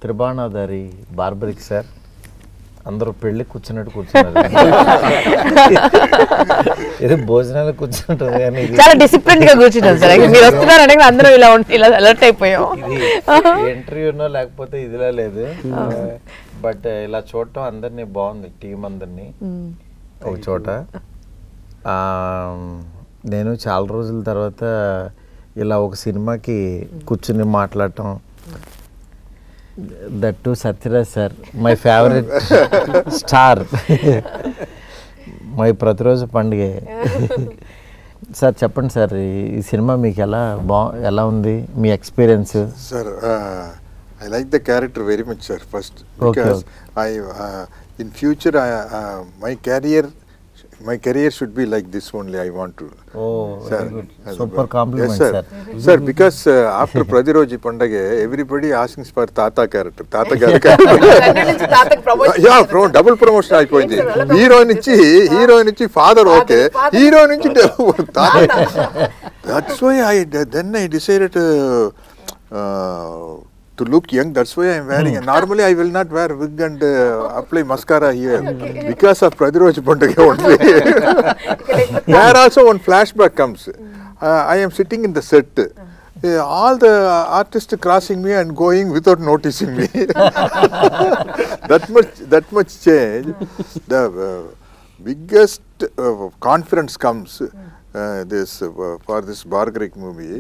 Tribanadhari barbaric sir అందరూ పెళ్ళి కూర్చున్నట్టు కూర్చున్నారు. ఏదో భోజనాలు కూర్చుంటుంది కానీ చాలా డిసిప్లిన్ గా కూర్చుంటారు సార్. మీరు వస్తున్నారంటే అందరూ ఇలా అలర్ట్ అయిపోయాం. ఇంటర్వ్యూనో లేకపోతే ఇదిలా లేదు, బట్ ఇలా చూడటం అందరినీ బాగుంది, టీం అందరినీ ఒక చోట. నేను చాలా రోజుల తర్వాత ఇలా ఒక సినిమాకి కూర్చుని మాట్లాడటం, that too Sathyaraj sir, my favourite star, my Prathiroju Pandage. Sir చెప్పండి సార్, ఈ సినిమా మీకు ఎలా ఉంది, మీ experience? Sir I like the character very much, sir, first, because in future my career should be like this only. I want to. Oh, sir, very good. Super compliment, yes, sir. Sir, because after Pradiroji Pandage, everybody asking for Tata character. Yeah, double promotion అయిపోయింది. Hero నుంచి father okay, hero నుంచి తాత. That's why I decided to look young. That's why I am wearing. Normally I will not wear wig and apply mascara here, because of Pradiroj Pandage only. There also one flashback comes. I am sitting in the set. All the artists crossing me and going without noticing me. That much change. The biggest confidence comes for this Barbarik movie.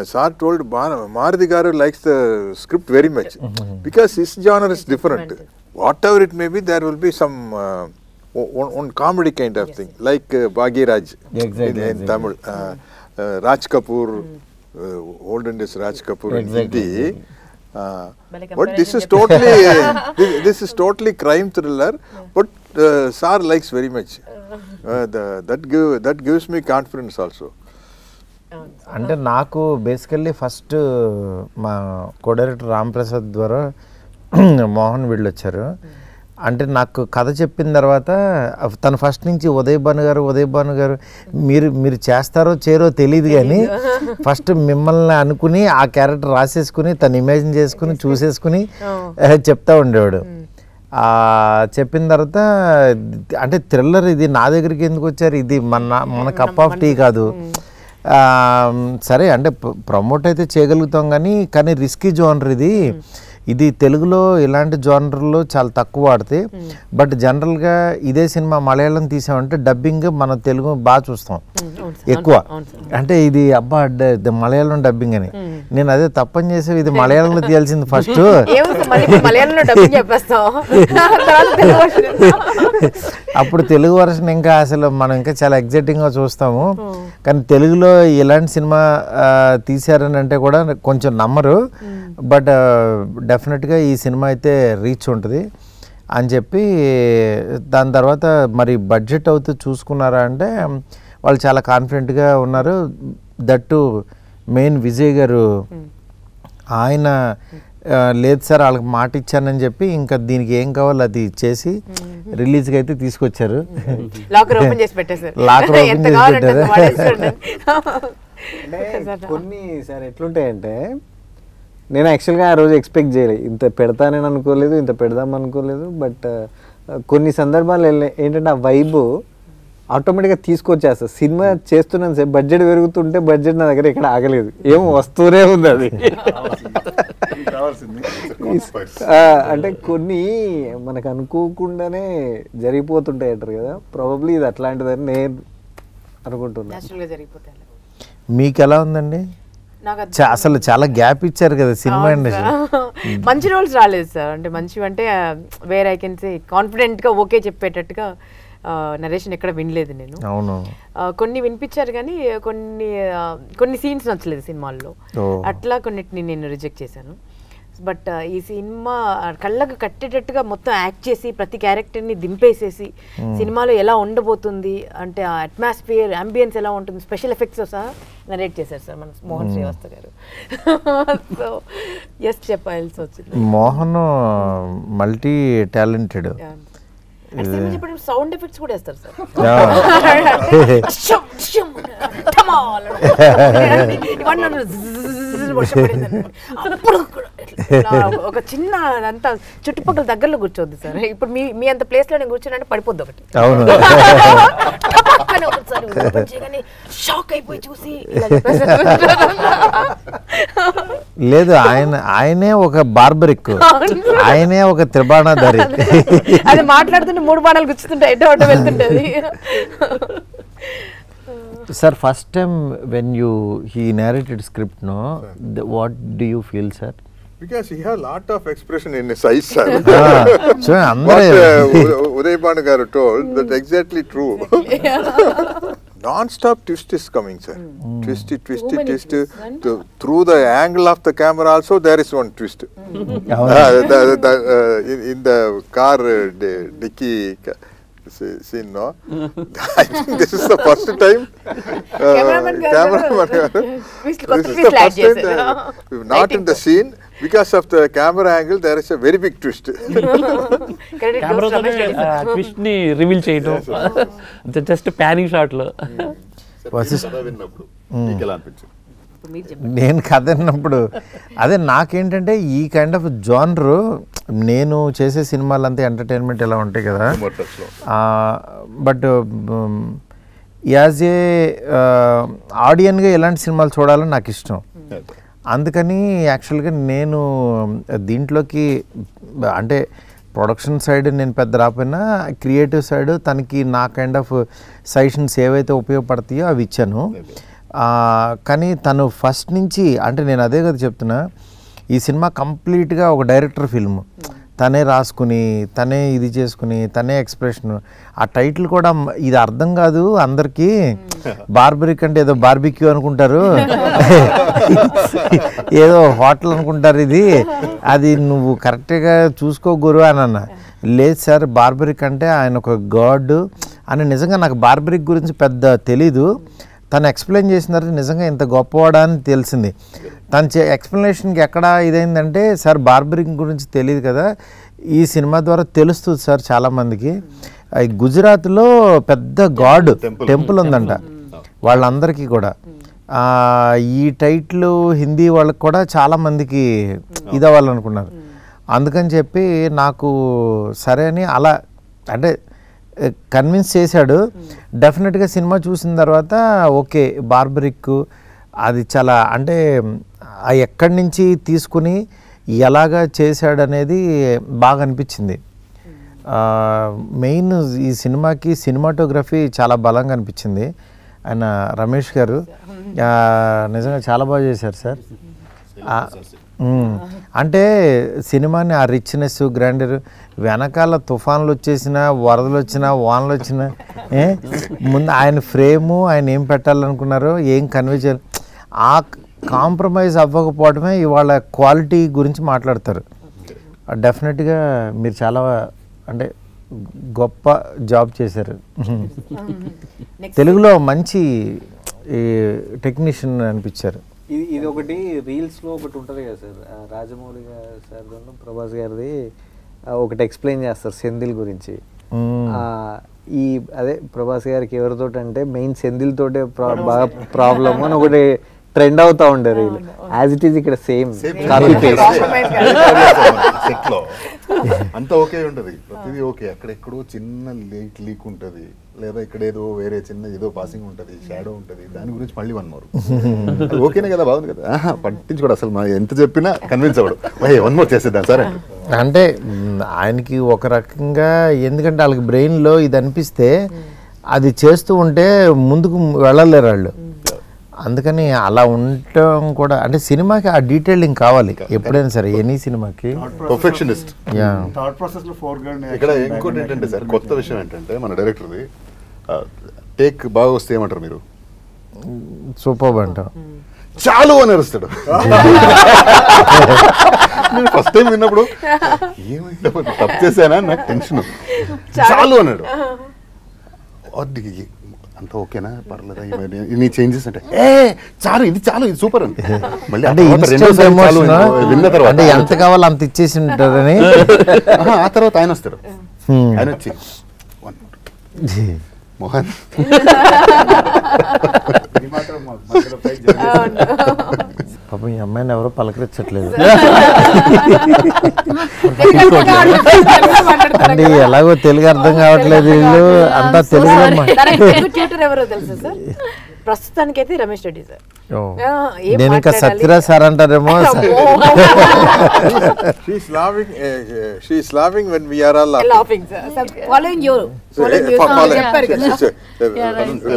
Sir told Maruti Garu likes the script very much, because his genre is different. Whatever it may be, there will be some one comedy kind of thing, like Bhagiraj in Tamil, Raj Kapoor, olden days Raj Kapoor in Hindi. But this is totally crime thriller, but Sir likes very much. That gives me confidence also. అంటే నాకు basically first మా co director Ram Prasad ద్వారా మోహన్ వీళ్ళు వచ్చారు. అంటే నాకు కథ చెప్పిన తర్వాత తను ఫస్ట్ నుంచి ఉదయ్ భాను గారు మీరు చేస్తారో చేయరో తెలియదు, కానీ ఫస్ట్ మిమ్మల్ని అనుకుని ఆ క్యారెక్టర్ రాసేసుకుని తను ఇమాజిన్ చేసుకుని చూసేసుకుని చెప్తా ఉండేవాడు. చెప్పిన తర్వాత అంటే థ్రిల్లర్ ఇది నా దగ్గరికి ఎందుకు వచ్చారు, ఇది మన కప్ ఆఫ్ టీ కాదు. సరే అంటే ప్రమోట్ అయితే చేయగలుగుతాం, కానీ రిస్కీ జోనర్ ఇది తెలుగులో ఇలాంటి జోనర్లో చాలా తక్కువ వాడితే. బట్ జనరల్గా ఇదే సినిమా మలయాళం తీసామంటే డబ్బింగ్ మన తెలుగు బాగా చూస్తాం ఎక్కువ. అంటే ఇది అబ్బా మలయాళం డబ్బింగ్ అని, నేను అదే తప్పని చేసే ఇది మలయాళంలో తీయాల్సింది ఫస్ట్. అప్పుడు తెలుగు వర్షన్ ఇంకా అసలు మనం ఇంకా చాలా ఎగ్జైటింగ్గా చూస్తాము. కానీ తెలుగులో ఇలాంటి సినిమా తీశారని అంటే కూడా కొంచెం నమ్మరు. బట్ డెఫినెట్గా ఈ సినిమా అయితే రీచ్ ఉంటుంది అని చెప్పి, దాని తర్వాత మరి బడ్జెట్ అవుతూ చూసుకున్నారా అంటే వాళ్ళు చాలా కాన్ఫిడెంట్గా ఉన్నారు. దట్టు మెయిన్ విజయ్ గారు ఆయన లేదు సార్ వాళ్ళకి మాట ఇచ్చానని చెప్పి ఇంకా దీనికి ఏం కావాలో అది ఇచ్చేసి రిలీజ్కి అయితే తీసుకొచ్చారు. లాకర్ ఓపెన్ చేసి పెట్టారు. కొన్ని సార్ ఎట్లుంటాయంటే, నేను యాక్చువల్గా ఆ రోజు ఎక్స్పెక్ట్ చేయలేదు, ఇంత పెడతానని అనుకోలేదు, ఇంత పెడదాం అనుకోలేదు. బట్ కొన్ని సందర్భాలు ఏంటంటే ఆ వైబ్ ఆటోమేటిక్గా తీసుకొచ్చేస్తా. సినిమా చేస్తున్నాను సార్, బడ్జెట్ పెరుగుతుంటే బడ్జెట్ నా దగ్గర ఇక్కడ ఆగలేదు, ఏమో వస్తూనే ఉంది అది. అంటే కొన్ని మనకు అనుకోకుండానే జరిగిపోతుంటాయి అంటారు కదా, ప్రాబబ్లీ ఇది అట్లాంటిదని నేను అనుకుంటున్నాను. మీకు ఎలా ఉందండి? అసలు చాలా గ్యాప్ ఇచ్చారు కదా సినిమా ఇండస్ట్రీ. మంచి రోల్స్ రాలేదు సార్. అంటే మంచివి అంటే వేర్ ఐ కెన్ సే కాన్ఫిడెంట్గా ఓకే చెప్పేటట్టుగా నరేషన్ ఎక్కడ వినలేదు నేను. అవును, కొన్ని వినిపించారు కానీ కొన్ని సీన్స్ నచ్చలేదు సినిమాల్లో, అట్లా కొన్నిటిని నేను రిజెక్ట్ చేశాను. బట్ ఈ సినిమా కళ్ళకు కట్టేటట్టుగా మొత్తం యాక్ట్ చేసి ప్రతి క్యారెక్టర్ని దింపేసేసి సినిమాలో ఎలా ఉండబోతుంది అంటే ఆ అట్మాస్ఫియర్ అంబియన్స్ ఎలా ఉంటుంది స్పెషల్ ఎఫెక్ట్స్ సహా నరేట్ చేశారు సార్ మన మోహన్ శ్రీవాస్త గారు. సో ఎస్ చెప్పాల్సి వచ్చింది. Mohan multi talented. Sound effects కూడా వేస్తారు సార్. వర్షం పడింది అప్పుడు ఒక చిన్న అంతా చుట్టుపక్కల దగ్గరలో కూర్చోద్దు సార్. ఇప్పుడు మీ అంత ప్లేస్ లో నేను కూర్చోనంటే పడిపోద్ది ఒకటి. ఒకసారి షాక్ అయిపోయి చూసి లేదు, ఆయనే ఒక బార్బరిక్, ఆయనే ఒక త్రిబాణాధారి. అది మాట్లాడుతుంటే 3 బాణాలు గుచ్చుతుంటాయి, ఎటో అటో వెళ్తుంటది. Sir, first time when he narrated script, no, what do you feel, sir? Because he had a lot of expression in his eyes, sir. So, what Uday Banu garu told, that's exactly true. Non-stop twist is coming, sir. Twist. Through the angle of the camera also, there is one twist. In the car dicky scene, no? I think this is the first time. Cameraman garu. This is the first time not in the scene. Because of the camera angle, there is a very big twist. Camera twist ni reveal cheyadam. Just panning shot lo. నేను కథ విన్నప్పుడు అదే నాకేంటంటే ఈ kind of genre, నేను చేసే సినిమాలంతా entertainment ఎలా ఉంటాయి కదా, బట్ యాజ్ ఏ ఆడియన్గా ఎలాంటి సినిమాలు చూడాలని నాకు ఇష్టం. అందుకని యాక్చువల్గా నేను దీంట్లోకి అంటే ప్రొడక్షన్ సైడ్ నేను పెద్ద రాకపోయినా క్రియేటివ్ సైడ్ తనకి నా కైండ్ ఆఫ్ సజెషన్స్ ఏవైతే ఉపయోగపడతాయో అవి ఇచ్చాను. కానీ తను ఫస్ట్ నుంచి అంటే నేను అదే కదా చెప్తున్నా, ఈ సినిమా కంప్లీట్గా ఒక డైరెక్టర్ ఫిల్మ్. తనే రాసుకుని, తనే ఇది చేసుకుని, తనే ఎక్స్ప్రెషన్. ఆ టైటిల్ కూడా ఇది అర్థం కాదు అందరికీ, బార్బరిక్ అంటే ఏదో బార్బిక్యూ అనుకుంటారు, ఏదో హోటల్ అనుకుంటారు, అది నువ్వు కరెక్ట్గా చూసుకో గురు అని అన్న. లేదు సార్, బార్బరిక్ అంటే ఆయన ఒక గాడ్ అని. నిజంగా నాకు బార్బరిక్ గురించి పెద్ద తెలీదు, తను ఎక్స్ప్లెయిన్ చేసిన తర్వాత నిజంగా ఇంత గొప్పవాడా అని తెలిసింది. తను ఎక్స్ప్లెనేషన్కి ఎక్కడ ఇదైందంటే, సార్ బార్బరిక్ గురించి తెలియదు కదా, ఈ సినిమా ద్వారా తెలుస్తుంది సార్ చాలామందికి. గుజరాత్లో పెద్ద గాడ్ టెంపుల్ ఉందంట వాళ్ళందరికీ కూడా. ఈ టైటిల్ హిందీ వాళ్ళకి కూడా చాలామందికి ఇదవ్వాలనుకున్నారు. అందుకని చెప్పి నాకు సరే అని అలా అంటే కన్విన్స్ చేశాడు. డెఫినెట్గా సినిమా చూసిన తర్వాత ఓకే, బార్బరిక్ అది చాలా అంటే ఎక్కడి నుంచి తీసుకుని ఎలాగా చేశాడనేది బాగా అనిపించింది. మెయిన్ ఈ సినిమాకి సినిమాటోగ్రఫీ చాలా బలంగా అనిపించింది. ఆయన రమేష్ గారు నిజంగా చాలా బాగా చేశారు సార్. అంటే సినిమాని ఆ రిచ్నెస్, గ్రాండర్, వెనకాల తుఫాన్లు వచ్చేసినా, వరదలు వచ్చినా, వానలు వచ్చినా, ముందు ఆయన ఫ్రేము, ఆయన ఏం పెట్టాలనుకున్నారో, ఏం కన్వే చేయాలి, ఆ కాంప్రమైజ్ అవ్వకపోవడమే ఇవాళ క్వాలిటీ గురించి మాట్లాడతారు. డెఫినెట్గా మీరు చాలా అంటే గొప్ప జాబ్ చేశారు. తెలుగులో మంచి టెక్నీషియన్ అనిపించారు. ఇది ఒకటి రీల్స్లో ఒకటి ఉంటుంది కదా సార్, రాజమౌళి సార్ ప్రభాస్ గారిది ఒకటి ఎక్స్ప్లెయిన్ చేస్తారు సెంధిల్ గురించి. ఈ అదే ప్రభాస్ గారికి ఎవరితో అంటే మెయిన్ సెంధిల్ తోటే బాగా ప్రాబ్లమ్ అని ఒకటి ట్రెండ్ అవుతా ఉండే రీల్. యాజ్ ఇట్ ఈస్ ఇక్కడ సేమ్ కాపీ పేస్ట్. అంతా ఓకే ఉంటుంది, ప్రతిదీ ఓకే. అక్కడెక్కడో చిన్న లీక్ ఉంటుంది, లేదా ఇక్కడ ఏదో వేరే చిన్న ఏదో పాసింగ్ ఉంటుంది, షాడో ఉంటుంది, దాని గురించి మళ్ళీ 1 more. ఓకేనే కదా, బాగుంది కదా, పట్టించుకోడు అసలు. మా ఎంత చెప్పినా కన్విన్స్ అవ్వడు, 1 more చేసేద్దాం సార్ అంటే ఆయనకి ఒక రకంగా, ఎందుకంటే వాళ్ళకి బ్రెయిన్లో ఇది అనిపిస్తే అది చేస్తూ ఉంటే ముందుకు వెళ్ళలేరు వాళ్ళు. అందుకని అలా ఉండటం కూడా అంటే సినిమాకి ఆ డీటెయిలింగ్ కావాలి ఎప్పుడైనా సరే, ఎనీ సినిమాకి పర్ఫెక్షనిస్ట్. ఇక్కడ ఇంకోటి ఏంటంటే సార్, కొత్త విషయం ఏంటంటే మన డైరెక్టర్ది టేక్ బాగా వస్తే ఏమంటారు మీరు? సూపర్ అంటాం, చాలు అని అరుస్తాడు. నేను ఫస్ట్ టైం విన్నప్పుడు ఏమైంది, తప్పు చేశానా నాకు టెన్షన్. చాలు అన్నాడు. అంత ఓకేనా, పర్లేదా, నీ చేంజెస్ అంటే చాలు, ఇది చాలు, ఇది సూపర్ అని. మళ్ళీ అంటే విన్న తర్వాత ఎంత కావాలో అంత ఇచ్చేసి ఉంటారని ఆ తర్వాత ఆయన వస్తాడు. ఆయన వచ్చి మోహన్ పాపం ఈ అమ్మాయిని ఎవరో పలకరించట్లేదు అంటే ఎలాగో తెలుగు అర్థం కావట్లేదు వీళ్ళు అంతా తెలుగులో ట్యూటర్ ఎవరో తెలుసా సార్? ప్రస్తుతానికైతే రమేష్ రెడ్డి సార్. నేను ఇంకా సత్యరాజ్ సార్ అంటారేమో. She's laughing when we are all laughing. Following you.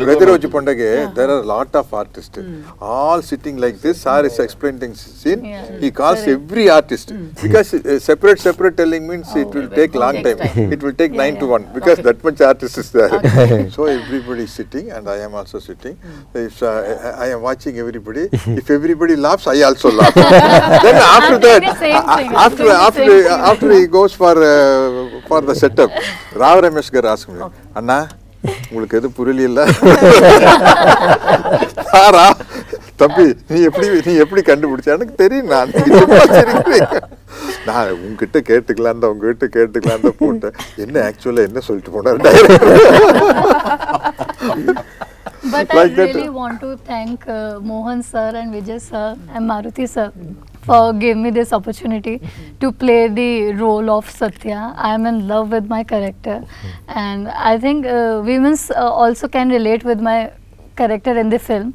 ప్రతిరోజు పండగే there are lot of artists all sitting like this. Sir is explaining scene. He calls every artist because separate telling means it will take long time. It will take 9 to 1 because that much artist is there. So everybody is sitting and I am also sitting. If I am watching everybody, if everybody laughs, I also laugh. Then after that, after he goes for the setup, Rao Ramesh gar ask me, Anna, உங்களுக்கு எது புரியல? சாரா தம்பி நீ எப்படி கண்டுபிடிச்ச? எனக்கு தெரியும், நான் உங்ககிட்ட கேட்டுக்கலாம் தான் போட்டேன். என்ன ஆக்சுவலா என்ன சொல்லிட்டு போனாரு director. But Like I really want to thank Mohan sir and Vijay sir and Maruti sir for giving me this opportunity to play the role of Satya. I am in love with my character and I think women also can relate with my character in the film.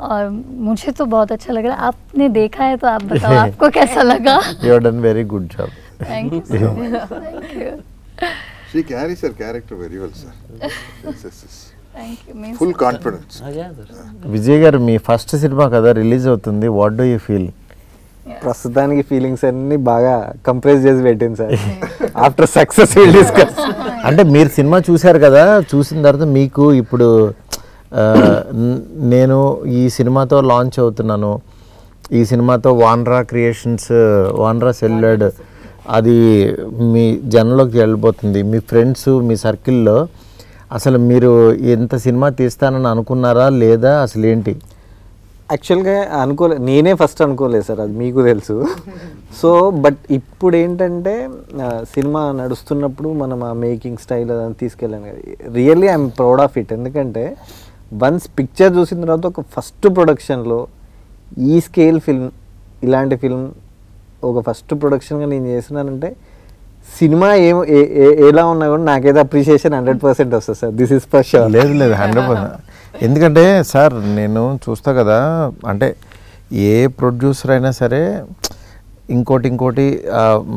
और मुझे तो बहुत अच्छा लग रहा है. आपने देखा है तो आप बताओ आपको कैसा लगा? You have done very good job. Thank you so much. Thank you. She carries her character very well, sir. Yes. Thank you. Means Full confidence. Vijay గారు మీ ఫస్ట్ సినిమా కదా రిలీజ్ అవుతుంది, వాట్ డూ యూ ఫీల్? ప్రస్తుతానికి feelings అన్ని బాగా compress చేసి పెట్టింది sir. After success will discuss. అంటే మీరు సినిమా చూశారు కదా, చూసిన తర్వాత మీకు ఇప్పుడు నేను ఈ సినిమాతో లాంచ్ అవుతున్నాను, ఈ సినిమాతో వాన్రా క్రియేషన్స్, వాన్రా సెల్యులాయిడ్ అది మీ జనంలోకి వెళ్ళిపోతుంది, మీ ఫ్రెండ్స్ మీ సర్కిల్లో అసలు మీరు ఎంత సినిమా తీస్తానని అనుకున్నారా లేదా అసలు ఏంటి? యాక్చువల్గా నేనే ఫస్ట్ అనుకోలేదు సార్, అది మీకు తెలుసు. సో బట్ ఇప్పుడు ఏంటంటే సినిమా నడుస్తున్నప్పుడు మనం ఆ మేకింగ్ స్టైల్ అదంతా తీసుకెళ్ళాను కదా, really I'm proud of it. ఎందుకంటే వన్స్ పిక్చర్ చూసిన తర్వాత ఒక ఫస్ట్ ప్రొడక్షన్లో ఈ స్కేల్ ఫిల్మ్, ఇలాంటి ఫిల్మ్ ఒక ఫస్ట్ ప్రొడక్షన్గా నేను చేస్తున్నానంటే సినిమా ఎలా ఉన్నా కూడా నాకైతే అప్రిషియేషన్ 100% వస్తుంది sir. This is for sure. లేదు 100%. ఎందుకంటే సార్ నేను చూస్తా కదా, అంటే ఏ ప్రొడ్యూసర్ అయినా సరే ఇంకోటి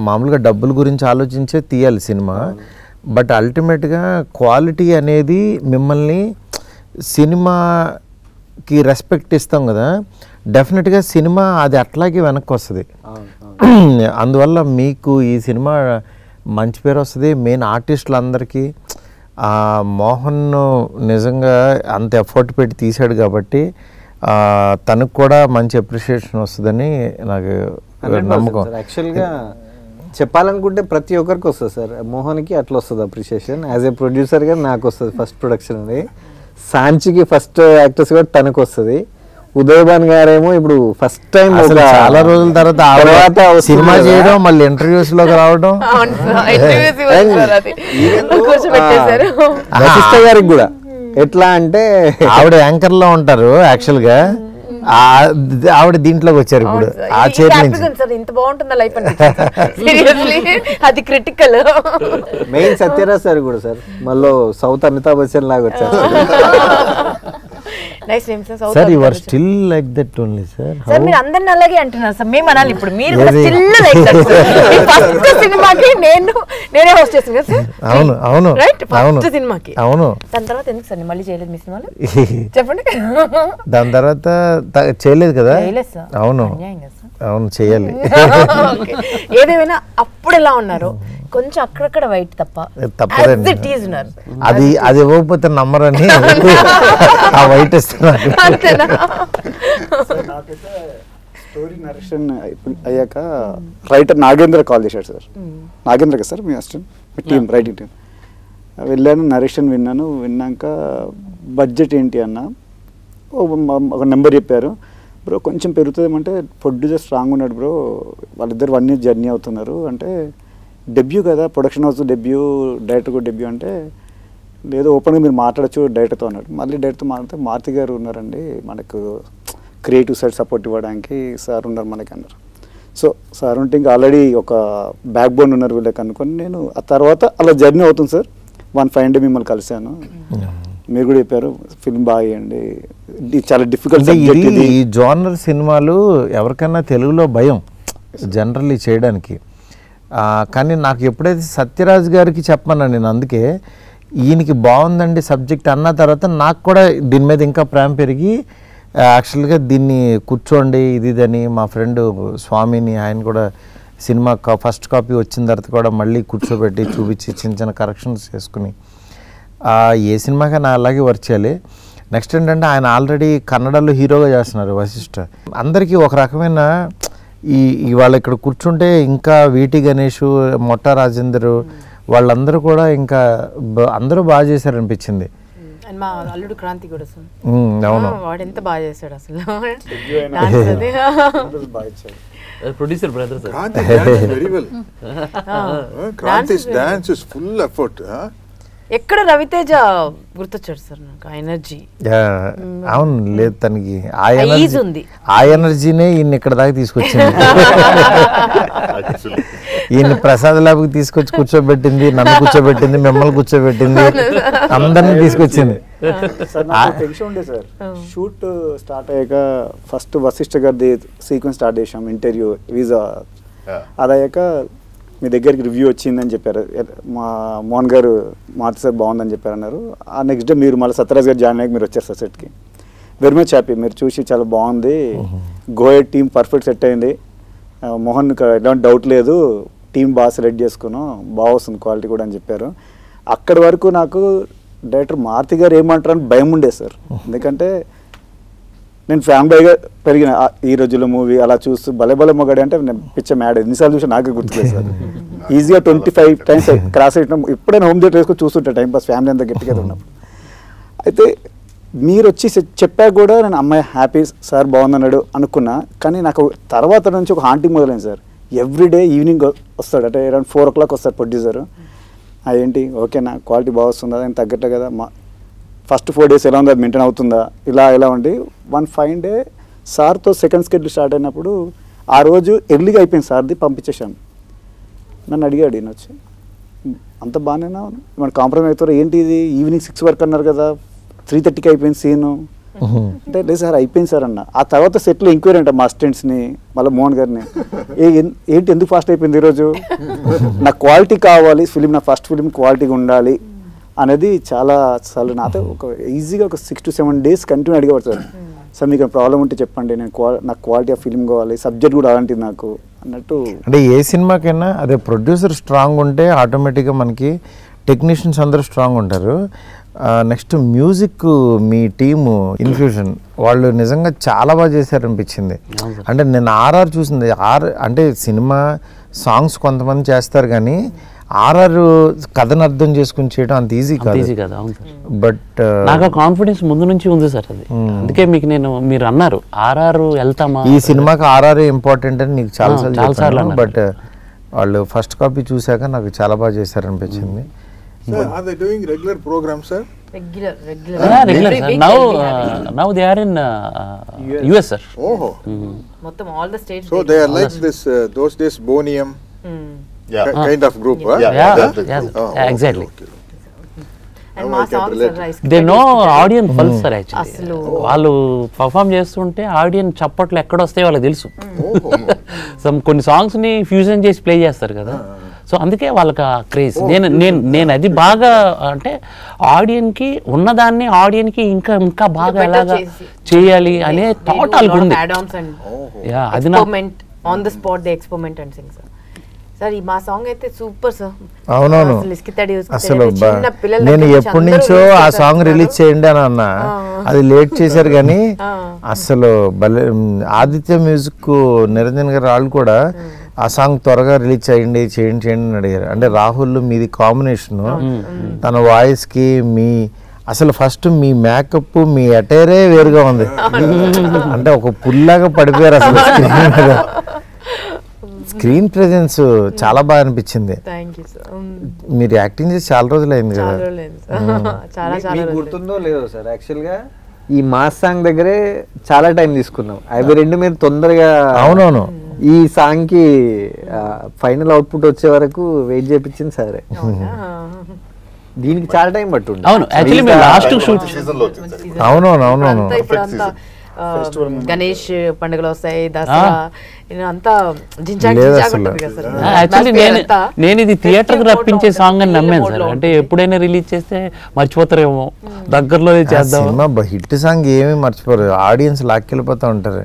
మామూలుగా డబ్బుల గురించి ఆలోచించే తీయాలి సినిమా. బట్ అల్టిమేట్గా క్వాలిటీ అనేది మిమ్మల్ని సినిమాకి రెస్పెక్ట్ ఇస్తాం కదా, డెఫినెట్గా సినిమా అది అట్లాగే వెనక్కి వస్తుంది. అందువల్ల మీకు ఈ సినిమా మంచి పేరు వస్తుంది. మెయిన్ ఆర్టిస్టులు అందరికీ మోహన్ నిజంగా అంత ఎఫర్ట్ పెట్టి తీశాడు కాబట్టి తనకు కూడా మంచి అప్రిషియేషన్ వస్తుందని నాకు నమ్మకం. యాక్చువల్గా చెప్పాలనుకుంటే ప్రతి ఒక్కరికి వస్తుంది సార్. మోహన్కి అట్లా వస్తుంది అప్రిషియేషన్, యాజ్ ఏ ప్రొడ్యూసర్గా నాకు వస్తుంది ఫస్ట్ ప్రొడక్షన్ అది. సాంచికి ఫస్ట్ యాక్టర్స్ కూడా తనకు వస్తుంది. ఉదయభాన్ గారేమో ఇప్పుడు ఫస్ట్ టైం చాలా రోజుల తర్వాత సినిమా చేయడం, మళ్ళీ ఇంటర్వ్యూస్ లోకి రావడం. వశిష్ఠ గారికి కూడా ఎట్లా అంటే ఆవిడ యాంకర్ లో ఉంటారు యాక్చువల్ గా, ఆవిడ దీంట్లోకి వచ్చారు ఇప్పుడు ఆ చైర్ నుంచి. ఇంత బాగుంటుందా లైఫ్ అంటే అది క్రిటికల్. మెయిన్ సత్యరాజ్ సార్ కూడా సార్ మళ్ళీ సౌత్ అమితాబ్ బచ్చన్ లాగా వచ్చారు. Nice name sir. Sir you are still like that only sir. Sir మీరు అందరిని అలాగే అంటున్నారు సార్, మేము అనాలి ఇప్పుడు మీరు కూడా స్టిల్ లైక్ దట్. ఫస్ట్ సినిమాకి నేనే హోస్ట్ చేస్తాను కదా సార్. అవును రైట్, ఫస్ట్ సినిమాకి. అవును. దాని తర్వాత ఎందుకు సార్ మళ్ళీ చేయలేదు మీ సినిమాలో చెప్పండి? దాని తర్వాత చేయలేదు కదా. అవును అవును చేయాలి. ఏదేమైనా అప్పుడు ఎలా ఉన్నారు, కొంచెం అక్కడక్కడ వైట్ తప్పదండి. అది ఇవ్వకపోతే నమ్మరని ఆ వైట్ ఇస్తున్నారు. స్టోరీ నరేషన్ అయ్యాక రైటర్ నాగేంద్ర కాల్ చేశాడు సార్. నాగేంద్ర కదా సార్ మీ అసిస్టెంట్, మీ టీం రైటింగ్ టీం. వెళ్ళాను, నరేషన్ విన్నాక బడ్జెట్ ఏంటి అన్న ఒక నెంబర్ చెప్పారు. బ్రో కొంచెం పెరుగుతుందేమంటే ప్రొడ్యూసర్ స్ట్రాంగ్ ఉన్నాడు బ్రో, వాళ్ళిద్దరు 1 year జర్నీ అవుతున్నారు అంటే డెబ్యూ కదా, ప్రొడక్షన్ హౌస్ డెబ్యూ, డైరెక్టర్ కూడా డెబ్యూ అంటే లేదు ఓపెన్గా మీరు మాట్లాడచ్చు డైరెక్టర్తో అన్నాడు. మళ్ళీ డైరెక్టర్తో మాట్లాడితే మారుతి గారు ఉన్నారండి మనకు క్రియేటివ్ సైడ్ సపోర్ట్ ఇవ్వడానికి, సార్ ఉన్నారు మనకి అన్నారు. సో సార్ ఉంటే ఇంకా ఆల్రెడీ ఒక బ్యాక్ బోన్ ఉన్నారు వీళ్ళకి అనుకొని నేను ఆ తర్వాత అలా జర్నీ అవుతుంది సార్. 1 డే మిమ్మల్ని కలిశాను, మీరు కూడా చెప్పారు ఫిల్మ్ బాగా చేయండి, ఇది చాలా డిఫికల్ట్ సబ్జెక్ట్ ఇది. ఈ జోనర్ సినిమాలు ఎవరికైనా తెలుగులో భయం జనరల్లీ చేయడానికి. కానీ నాకు ఎప్పుడైతే సత్యరాజ్ గారికి చెప్పమన్నా నేను, అందుకే ఈయనకి బాగుందండి సబ్జెక్ట్ అన్న తర్వాత నాకు కూడా దీని మీద ఇంకా ప్రేమ పెరిగి యాక్చువల్గా దీన్ని కూర్చోండి ఇదని మా ఫ్రెండ్ స్వామిని, ఆయన కూడా సినిమా ఫస్ట్ కాపీ వచ్చిన తర్వాత కూడా మళ్ళీ కూర్చోబెట్టి చూపించి చిన్న చిన్న కరెక్షన్స్ చేసుకుని ఏ సినిమాకైనా అలాగే వర్క్ చేయాలి. నెక్స్ట్ ఏంటంటే ఆయన ఆల్రెడీ కన్నడలో హీరోగా చేస్తున్నారు వశిష్ఠ. అందరికీ ఒక రకమైన ఇవాళ ఇక్కడ కూర్చుంటే ఇంకా వీటి గణేష్, మొట్ట రాజేందర్ వాళ్ళందరూ కూడా ఇంకా అందరూ బాగా చేశారనిపించింది. మా అల్లుడు క్రాంతి కూడా సార్, అవును వాడు ఎంత బాగా చేశాడు అసలు. Producer brother sir. Very well. Kranthi's dance is full effort. ఎక్కడ రవితేజ గుర్తొచ్చాడు సార్ నాకు, ఆ ఎనర్జీ. అవును, లేదు తనకి ఆ ఎనర్జీనే ఈయన ఇక్కడ దాకా తీసుకొచ్చింది. ఈయన ప్రసాద్ ల్యాబ్కి తీసుకొచ్చి కూర్చోబెట్టింది, నన్ను కూర్చోబెట్టింది, మిమ్మల్ని కూర్చోబెట్టింది, అందరినీ తీసుకొచ్చింది. సార్ నాకు టెన్షన్ ఉండే సార్, షూట్ స్టార్ట్ అయ్యాక ఫస్ట్ వశిష్ఠ గారిది సీక్వెన్స్ స్టార్ట్ చేసాం, ఇంటర్వ్యూ వీసా. అదయ్యాక మీ దగ్గరికి రివ్యూ వచ్చిందని చెప్పారు, మా మోహన్ గారు మారుతి సార్ బాగుందని చెప్పారు అన్నారు. ఆ నెక్స్ట్ డే మీరు మళ్ళీ సత్యరాజ్ గారు జాయిన్ అయ్యాక మీరు వచ్చారు సార్ సెట్కి. వెరీ మచ్ హ్యాపీ, మీరు చూసి చాలా బాగుంది, గోయట్ టీమ్ పర్ఫెక్ట్ సెట్ అయింది, మోహన్ ఎలాంటి డౌట్ లేదు, టీం బాగా సెలెక్ట్ చేసుకున్నాం, బాగా వస్తుంది క్వాలిటీ కూడా అని చెప్పారు. అక్కడి వరకు నాకు డైరెక్టర్ మారుతి గారు ఏమంటారని భయం ఉండే సార్. ఎందుకంటే నేను ఫ్యామిలీగా పెరిగిన ఈ రోజుల్లో మూవీ అలా చూస్తూ భలే భలే మొగాడి అంటే నేను పిచ్చ మ్యాడ్ ఎన్నిసార్లు చూసి నాకే గుర్తులేదు సార్. ఈజీగా 25 times క్రాస్ అయినా ఇప్పుడైనా హోమ్ థియేటర్ వేసుకొని చూస్తుంటా టైం పాస్ ఫ్యామిలీ అంతా గట్టిగా ఉన్నప్పుడు. అయితే మీరు వచ్చి చెప్పాక కూడా నేను అమ్మాయి హ్యాపీ సార్ బాగుందన్నాడు అనుకున్నా. కానీ నాకు తర్వాత నుంచి ఒక హాంటింగ్ మొదలైంది సార్. ఎవ్రీడే ఈవినింగ్ వస్తాడు, అంటే అరౌండ్ 4 o'clock వస్తాడు ప్రొడ్యూసర్. ఏంటి ఓకేనా, క్వాలిటీ బాగా వస్తుందా, దానికి తగ్గట్లే కదా, మా ఫస్ట్ 4 days ఎలా ఉందో అది మెయింటైన్ అవుతుందా, ఇలా ఉండి 1 fine day సార్తో సెకండ్ స్కెడ్యూల్ స్టార్ట్ అయినప్పుడు ఆ రోజు ఎర్లీగా అయిపోయింది సార్ది, పంపించేశాను. నన్ను అడిగాడు ఈయన వచ్చి, అంత బాగానేనా మన కాంప్రమైజ్ అవుతారు ఏంటి, ఇది ఈవినింగ్ 6 వరకు అన్నారు కదా, 3:30కి అయిపోయింది సీను అంటే. లేదు సార్ అయిపోయింది సార్ అన్న. ఆ తర్వాత సెట్లో ఎంక్వైరీ అంట మా అసిస్టెంట్స్ని, మళ్ళీ మోహన్ గారిని, ఏంటి ఎందుకు ఫాస్ట్ అయిపోయింది ఈరోజు, నాకు క్వాలిటీ కావాలి, ఫిలిం నా ఫస్ట్ ఫిలిం క్వాలిటీగా ఉండాలి అనేది చాలా సార్లు నాతో ఒక ఈజీగా ఒక 6 to 7 days కంటిన్యూ అడిగేవాడు సార్. సార్ మీకు ప్రాబ్లం ఉంటే చెప్పండి, నేను నాకు క్వాలిటీ ఆఫ్ ఫిలిం కావాలి, సబ్జెక్ట్ కూడా అలాంటిది నాకు అన్నట్టు. అంటే ఏ సినిమాకైనా అదే ప్రొడ్యూసర్ స్ట్రాంగ్ ఉంటే ఆటోమేటిక్గా మనకి టెక్నీషియన్స్ అందరూ స్ట్రాంగ్ ఉంటారు. నెక్స్ట్ మ్యూజిక్ మీ టీము ఇన్ఫ్యూజన్ వాళ్ళు నిజంగా చాలా బాగా చేశారనిపించింది. అంటే నేను ఆర్ఆర్ చూసింది, అంటే సినిమా సాంగ్స్ కొంతమంది చేస్తారు కానీ ఆర్ఆర్ కథను అర్థం చేసుకుని చేయడం అంత ఈజీ కాదు. బట్ నాకు కాన్ఫిడెన్స్ ముందు నుంచి ఉంది సార్, అది అందుకే మీకు మీరు అన్నారు ఆర్ఆర్ వెళ్తామా, ఈ సినిమాకి ఆర్ఆర్ ఇంపార్టెంట్ అని నీకు చాలా సార్లు అన్నారు. బట్ వాళ్ళు ఫస్ట్ కాపీ చూసాక నాకు చాలా బాగా చేశారనిపించింది. Sir, are they doing regular programs, sir? Regular. Regular, sir. Now they are in US, sir. Oh. మొత్తం all the states. So they are like this those days Bonium kind of group, huh? Yeah, exactly. And మా songs are rice. They know audience pulse, sir, actually. వాళ్ళు perform చేస్తుంటే audience చప్పట్లు ఎక్కడ వస్తాయో వాళ్ళకి తెలుసు. కొన్ని సాంగ్స్ ని ఫ్యూజన్ చేసి ప్లే చేస్తారు కదా, సో అందుకే వాళ్ళకి ఆ క్రేజ్. నేను అది బాగా అంటే ఆడియన్కి ఉన్నదాన్ని ఆడియన్కి ఇంకా బాగా ఎలాగా చేయాలి అనే థాట్ వాళ్ళకి ఉంది. అది on the spot they experiment and Singh sir. Sir మా సాంగ్ అయితే సూపర్ సార్. అవునవును, అసలు నేను ఎప్పటి నుంచో ఆ సాంగ్ రిలీజ్ చేయండి అని అన్నా, అది లేట్ చేశారు కానీ అసలు భలే. ఆదిత్య మ్యూజిక్ నిరంజన్ గారు వాళ్ళు కూడా ఆ సాంగ్ త్వరగా రిలీజ్ చేయండి అని అడిగారు. అంటే రాహుల్ మీది కాంబినేషన్, తన వాయిస్కి మీ అసలు ఫస్ట్ మీ మేకప్ మీ అటైరే వేరుగా ఉంది. అంటే ఒక పుల్లాగా పడిపోయారు అసలు స్క్రీన్ మీద. స్క్రీన్ ప్రెజెన్స్ చాలా బాగా అనిపించింది. Thank you sir. మీరు యాక్టింగ్ చేసి చాలా రోజులు అయింది కదా. చాలా రోజులైంది సార్. చాలా చాలా మీకు రోజులు. గుర్తుందో లేదో సార్, యాక్చువల్గా ఈ మాస్ సాంగ్ దగ్గరే చాలా టైం తీసుకున్నాం. అవి రెండు మీరు తొందరగా అవునవును ఈ సాంగ్ కి ఫైనల్ అవుట్పుట్ వచ్చే వరకు వెయిట్ చేయించింది సరే. దీనికి చాలా టైం పట్టుండే. అవును యాక్చువల్లీ మేము లాస్ట్ షూట్ సీజన్ లో వచ్చింది సార్. అవునవును అవునవును ఇప్పుడు అంతా గణేష్ పండుగలు వస్తాయి, దసరా అంతా జింజాక్ లేదు జింజాక్ అసలు. ఉంటుంది కదా సార్. యాక్చువల్లీ నేను ఇది థియేటర్కి రప్పించే సాంగ్ అని నమ్మాను mode సార్. లో అంటే ఎప్పుడైనా రిలీజ్ చేస్తే మర్చిపోతారేమో, దగ్గరలోనే చేద్దాం. సినిమా హిట్ సాంగ్ ఏమీ మర్చిపోరు, ఆడియన్స్ లాక్కెళ్ళిపోతూ ఉంటారు.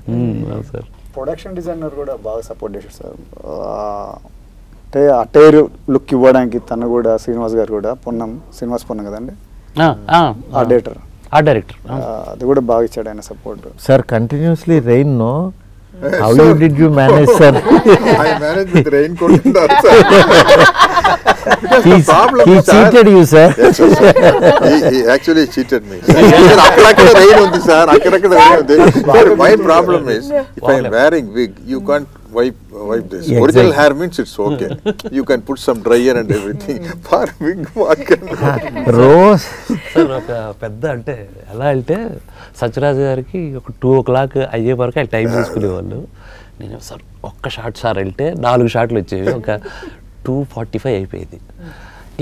సార్ ప్రొడక్షన్ డిజైనర్ కూడా బాగా సపోర్ట్ చేశారు సార్. అంటే అటైర్ లుక్ ఇవ్వడానికి తను కూడా, శ్రీనివాస్ గారు కూడా, శ్రీనివాస్ పొన్నం కదండి ఆ డైరెక్టర్, ఆ డైరెక్టర్ అది కూడా బాగా ఇచ్చాడు ఆయన support. Sir continuously rain no, how you did you manage sir? I managed with raincoat and that, sir. He cheated you sir. Yes, yes, sir. He actually cheated me. అక్కడక్కడ rain ఉంది sir, అక్కడక్కడ rain ఉంది. Sir, my problem is if I am wearing wig, you can't wipe this. Exactly. Original hair means it's okay. You can put some dryer and everything. For wig, what can rose sir ఒక పెద్ద అంటే ఎలా అంటే సత్యరాజు గారికి ఒక 2 o'clock అయ్యే వరకు ఆయన టైం తీసుకునేవాళ్ళు. నేను సార్ ఒక్క షాట్ సార్ వెళ్తే 4 షాట్లు వచ్చేవి, ఒక 2:45 అయిపోయేది.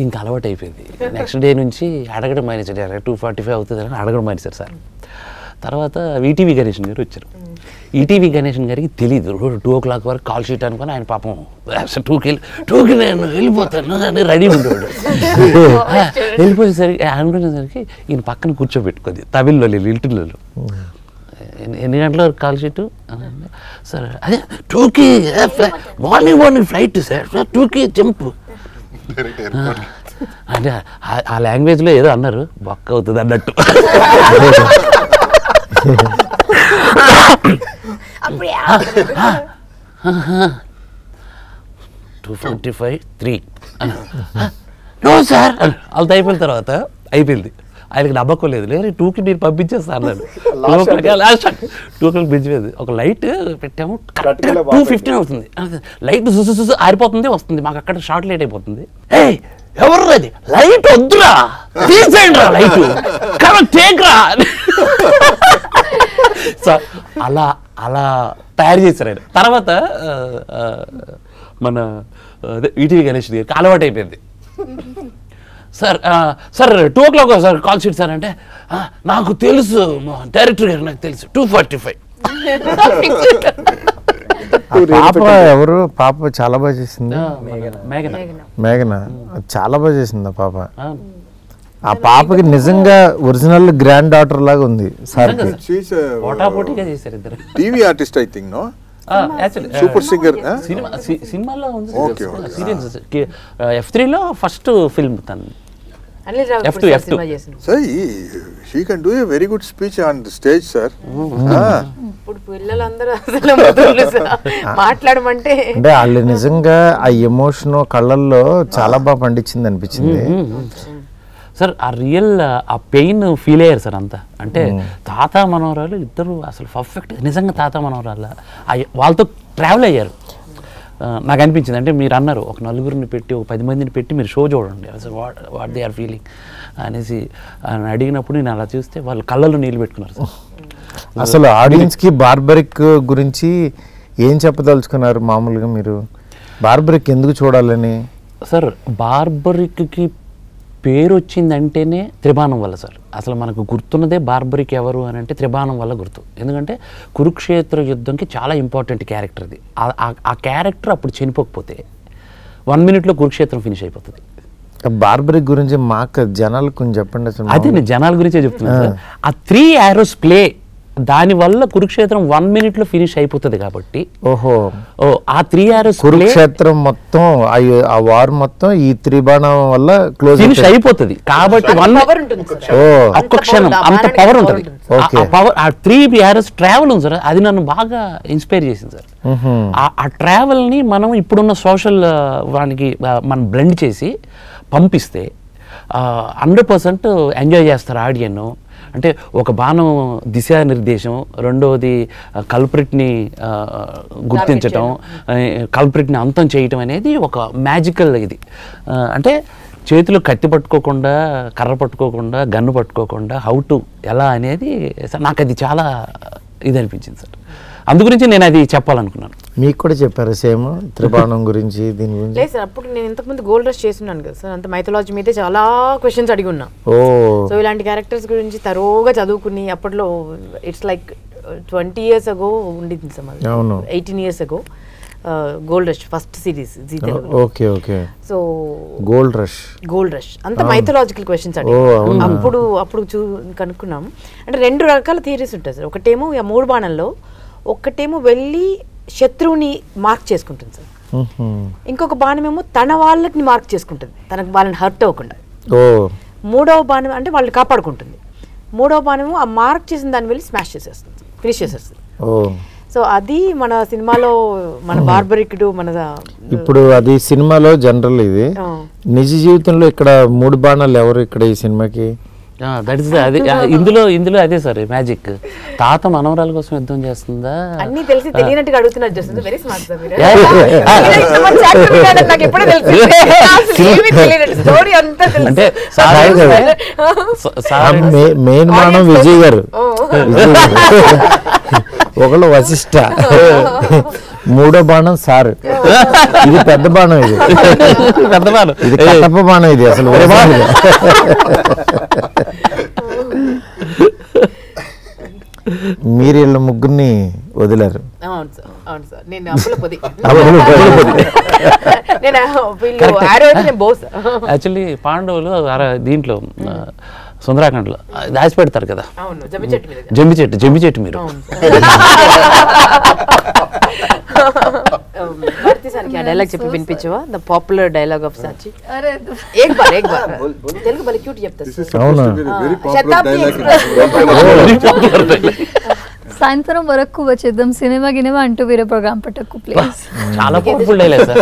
ఇంకా అలవాటు అయిపోయింది. నెక్స్ట్ డే నుంచి అడగడం మానేసాడు, 2:45 అవుతుంది అని అడగడం మానేశారు సార్. తర్వాత ఈటీవీ గణేషన్ గారు వచ్చారు. ఈటీవీ గణేషన్ గారికి తెలియదు 2 o'clock వరకు కాల్ షీట్ అనుకుని ఆయన పాపం 2కి నేను వెళ్ళిపోతాను అని రెడీ ఉండేవాడు. వెళ్ళిపోయేసరికి అనుకునేసరికి ఈయన పక్కన కూర్చోబెట్టుకుంది తమిళ్లో లిటిల్లో. ఎన్ని గంటల వరకు కాల్ షీట్ సార్? అదే 2కి మార్నింగ్ ఫ్లైట్ సార్, 2కి జంప్ అంటే ఆ లాంగ్వేజ్లో ఏదో అన్నారు, బొక్క అవుతుంది అన్నట్టు. 2:45 3 నో సార్ వాళ్ళతో అయిపోయిన తర్వాత అయిపోయింది. ఆయనకి నమ్మకం లేదు, లేదు 2కి నేను పంపించేస్తా అన్నాడు. 2 పెంచిపోయింది. ఒక లైట్ పెట్టాము, 2:15 అవుతుంది. లైట్ చూసి ఆరిపోతుంది వస్తుంది, మాకు అక్కడ షార్ట్ లేట్ అయిపోతుంది. ఎవరు అది లైట్ వద్దురా, తీసేయండి రా లైట్, టేక్రా. సో అలా తయారు చేశారు ఆయన. తర్వాత మన ఈటీవీ గణేష్ గారికి అలవాటు అయిపోయింది. Sir 2 o'clock sir call sheet sir అంటే, నాకు తెలుసు డైరెక్టర్ గారు, నాకు తెలుసు 2:45. పాప ఎవరు? పాప చాలా బాగా చేసింది, మేఘన చాలా బాగా చేసింది. ఆ పాప, ఆ పాపకి నిజంగా ఒరిజినల్ గ్రాండ్ డాటర్ లాగా ఉంది సార్. she's పోటాపోటీగా చేశారు ఇద్దరు. TV artist I think, no? Super singer. సినిమాలో ఉంది, Okay, okay. సీరియల్స్. F3లో ఫస్ట్ ఫిల్మ్ తను. అనిల్ రావు F2. సినిమా చేసింది. Sir, she can do a very good speech on the stage, sir. ఇప్పుడు పిల్లలందరూ అసలు మొదలు సార్ మాట్లాడమంటే అంటే వాళ్ళు నిజంగా ఆ ఎమోషన్ కళ్ళల్లో చాలా బాగా పండించింది అనిపించింది సార్. ఆ రియల్ ఆ పెయిన్ ఫీల్ అయ్యారు సార్ అంతా. అంటే తాత మనవరాలు ఇద్దరు అసలు పర్ఫెక్ట్, నిజంగా తాత మనవరాలు వాళ్ళతో ట్రావెల్ అయ్యారు. నాకు అనిపించింది, అంటే మీరు అన్నారు ఒక 4 పెట్టి ఒక 10 మందిని పెట్టి మీరు షో చూడండి అసలు వాట్ దే ఆర్ ఫీలింగ్ అనేసి అడిగినప్పుడు నేను అలా చూస్తే వాళ్ళు కళ్ళలో నీళ్ళు పెట్టుకున్నారు సార్. అసలు ఆడియన్స్కి బార్బరిక్ గురించి ఏం చెప్పదలుచుకున్నారు? మామూలుగా మీరు బార్బరిక్ ఎందుకు చూడాలని? సార్ బార్బరిక్కి పేరు వచ్చిందంటేనే త్రిబాణం వల్ల సార్. అసలు మనకు గుర్తున్నదే బార్బరిక్ ఎవరు అని అంటే త్రిబాణం వల్ల గుర్తు. ఎందుకంటే కురుక్షేత్ర యుద్ధంకి చాలా ఇంపార్టెంట్ క్యారెక్టర్ అది. ఆ క్యారెక్టర్ అప్పుడు చనిపోకపోతే 1 minute కురుక్షేత్రం ఫినిష్ అయిపోతుంది. బార్బరిక్ గురించి మాకు జనాలు కొంచెం చెప్పండి అసలు. అదే నేను జనాల గురించే చెప్తున్నాను సార్. ఆ 3 arrows ప్లే దానివల్ల కురుక్షేత్రం 1 minute ఫినిష్ అయిపోతుంది కాబట్టి. ఓహో, ఆ 3 arrows కురుక్షేత్రం మొత్తం ఆ వార్ మొత్తం ఈ త్రిబాణం వల్ల క్లోజ్ ఫినిష్ అయిపోతుంది కాబట్టి పవర్ ఉంటుంది సార్. ఒక్క క్షణం అంత పవర్ ఉంటుంది. Okay. ఆ పవర్, ఆ 3 arrows ట్రావెల్ ఉంది సార్, అది నన్ను బాగా ఇన్స్పైర్ చేసింది సార్. ఆ ట్రావెల్ ని మనం ఇప్పుడున్న సోషల్ వానికి మనం బ్లెండ్ చేసి పంపిస్తే 100% ఎంజాయ్ చేస్తారు ఆడియన్. అంటే ఒక బాణం దిశానిర్దేశం, రెండవది కల్ప్రిట్ని గుర్తించటం, కల్ప్రిట్ని అంతం చేయటం అనేది ఒక మ్యాజికల్ ఇది. అంటే చేతులు కత్తి పట్టుకోకుండా, కర్ర పట్టుకోకుండా, గన్ను పట్టుకోకుండా హౌ టు ఎలా అనేది నాకు అది చాలా ఇది అనిపించింది సార్. అందుగురించి నేను అది చెప్పాలనుకున్నాను. మీకు కూడా చెప్పారు సేమ్ త్రిబాణం గురించి దీని గురించి? లేదు సార్, అప్పుడు నేను ఇంతకుముందు గోల్డ్ రష్ చేస్తున్నాను కదా సార్, అంత మైథాలజీ మీదే చాలా క్వశ్చన్స్ అడిగి ఉన్నా. సో ఇలాంటి క్యారెక్టర్స్ గురించి తరోగా చదువుకుని అప్పట్లో ఇట్స్ లైక్ 20 years ago ఉండింది సార్ మాది, 18 years ago gold rush first series Zee Telugu. Okay okay. So gold rush అంత మైథలాజికల్ క్వశ్చన్స్ అడిగి అప్పుడు కనుక్కున్నాం. అంటే 2 రకాల థియరీస్ ఉంటాయి సార్. ఒకటేమో 3 బాణంలో ఒక్కటేమో వెళ్ళి శత్రువుని మార్క్ చేసుకుంటుంది సార్, ఇంకొక బాణమేమో తన వాళ్ళని మార్క్ చేసుకుంటుంది, తనకు వాళ్ళని హర్ట్ అవ్వకుండా. 3వ బాణం అంటే వాళ్ళని కాపాడుకుంటుంది. 3వ బాణమేమో ఆ మార్క్ చేసిన దాన్ని వెళ్ళి స్మాష్ చేసేస్తుంది, ఫినిష్ చేసేస్తుంది. సో అది మన సినిమాలో మన బార్బరిక్డు మన ఇప్పుడు అది సినిమాలో జనరల్, ఇది నిజ జీవితంలో ఇక్కడ 3 బాణాలు ఎవరు ఇక్కడ ఈ సినిమాకి? దట్ ఇస్ అది ఇందులో అదే సార్ మ్యాజిక్. తాత మనవరాల కోసం యుద్ధం చేస్తుందా అన్ని తెలిసి తెలియనట్టుగా అడుగుతున్నారు. జస్ట్ వెరీ స్మార్ట్ సార్ మీరు. అంటే మెయిన్ బాణం విజయ్ గారు, ఒకళ్ళు వశిష్ట, 3వ బాణం సార్. ఇది పెద్ద బాణం, ఇది పెద్ద బాణం, ఇది కట్టప్ప బాణం, ఇది అసలు మీరు వీళ్ళ ముగ్గురిని వదిలారు. యాక్చువల్లీ పాండవులు దీంట్లో సుందరాఖండ్లో దాచి పెడతారు కదా, జమ్మి చెట్టు మీరు. డైలాగ్ చెప్పి వినిపించవా? The popular dialogue of Sachi. ఏక్ బార్ తెలుగు బలి క్యూట్ చెప్తారు. సాయంత్రం వరకు వచ్చేద్దాం, సినిమా గినిమా అంటూ వేరే ప్రోగ్రామ్ పట్టకు ప్లీజ్. చాలా పవర్ఫుల్ డైలాగ్ సార్.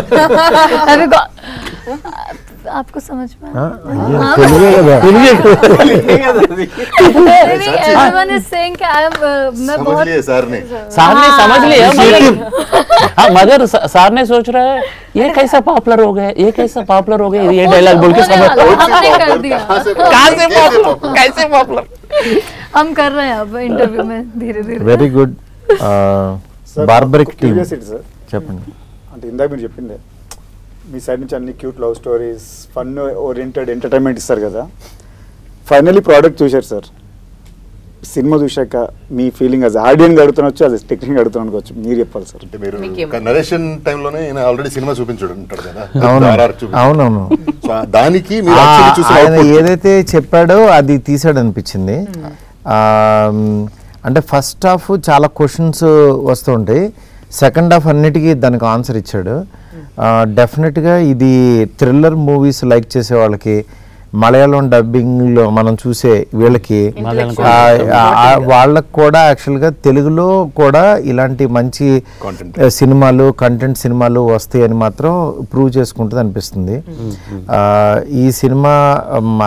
आपको समझ में everyone is saying कि मैं बहुत सार ने समझ लिया, मगर सार ने सोच रहा है ये कैसा पॉपुलर हो गया, ये कैसा पॉपुलर हो गया, ये डायलॉग बोल के समझ कर दिया। कैसे पॉपुलर हम कर रहे हैं अब इंटरव्यू में धीरे धीरे. Very good. బార్బరిక్ టీమ్ చెప్పండి. అంటే ఇందాక మీరు చెప్పిందే మీ సైడ్ నుంచి అన్ని cute love stories, fun oriented entertainment ఇస్తారు కదా. ఫైనలీ ప్రోడక్ట్ చూశారు సార్, సినిమా చూశాక మీ ఫీలింగ్ అది ఆడియన్స్ అడుగుతున్నచ్చు, అది టెక్నిక్ అడుగుతున్నాను అనుకోవచ్చు, మీరు చెప్పాలి సార్. అంటే మీరు నరేషన్ టైంలోనే ఆల్రెడీ సినిమా చూపించాడు ఉంటాడు కదా. అవునవును, దానికి ఆయన ఏదైతే చెప్పాడో అది తీసాడు అనిపించింది. అంటే ఫస్ట్ హాఫ్ చాలా క్వశ్చన్స్ వస్తూ ఉంటాయి, సెకండ్ హాఫ్ అన్నిటికీ దానికి ఆన్సర్ ఇచ్చాడు. డెఫినెట్గా ఇది థ్రిల్లర్ మూవీస్ లైక్ చేసే వాళ్ళకి, మలయాళం డబ్బింగ్లో మనం చూసే వీళ్ళకి, వాళ్ళకు కూడా యాక్చువల్గా తెలుగులో కూడా ఇలాంటి మంచి సినిమాలు, కంటెంట్ సినిమాలు వస్తాయని మాత్రం ప్రూవ్ చేసుకుంటుంది అనిపిస్తుంది. ఈ సినిమా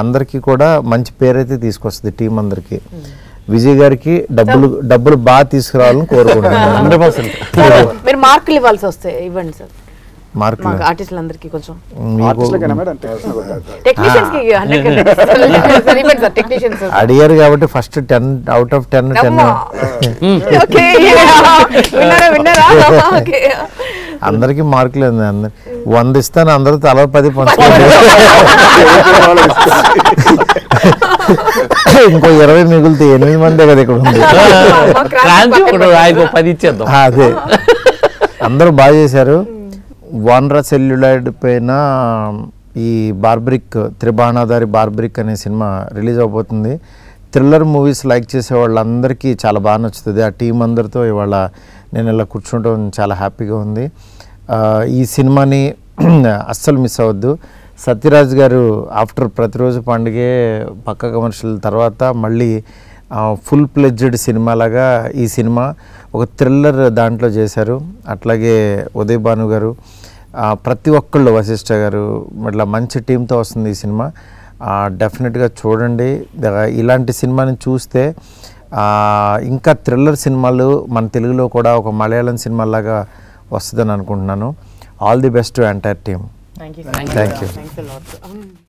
అందరికీ కూడా మంచి పేరైతే తీసుకొస్తుంది టీం అందరికీ. విజయ్ గారికి డబ్బులు బాగా తీసుకురావాలని కోరుకుంటున్నాను. 100%. మీరు మార్కులు ఇవ్వాల్సి వస్తాయి, ఇవ్వండి సార్ మార్కులు ఆర్టిస్టులందరికీ. కొంచెం అడిగారు కాబట్టి ఫస్ట్ 10 out of 10 అందరికి మార్కులు. 100 ఇస్తాను, అందరూ తల 10 పంచుకోండి, ఇంకో 20 మిగులుతే 8 మందే కదా ఇక్కడ ఉంది. అదే అందరూ బాగా చేశారు. వానరా సెల్యులాయిడ్ పైన ఈ బార్బరిక్, త్రిబాణాధారి బార్బరిక్ అనే సినిమా రిలీజ్ అవబోతుంది. థ్రిల్లర్ మూవీస్ లైక్ చేసే వాళ్ళందరికీ చాలా బాగా నచ్చుతుంది. ఆ టీం అందరితో ఇవాళ నేను ఇలా కూర్చుంటాం చాలా హ్యాపీగా ఉంది. ఈ సినిమాని అస్సలు మిస్ అవ్వద్దు. సత్యరాజ్ గారు ఆఫ్టర్ ప్రతిరోజు పండుగే పక్క కమర్షియల్ తర్వాత మళ్ళీ ఫుల్ ప్లెడ్జ్డ్ సినిమాలాగా ఈ సినిమా ఒక థ్రిల్లర్ దాంట్లో చేశారు. అట్లాగే ఉదయ్ భాను గారు, ప్రతి ఒక్కళ్ళు, వశిష్ఠ గారు, ఇట్లా మంచి టీంతో వస్తుంది ఈ సినిమా. డెఫినెట్గా చూడండి. ఇలాంటి సినిమాని చూస్తే ఇంకా థ్రిల్లర్ సినిమాలు మన తెలుగులో కూడా ఒక మలయాళం సినిమాలాగా వస్తుందని అనుకుంటున్నాను. All the best to entire team. Thank you. Thank you. Thanks a lot.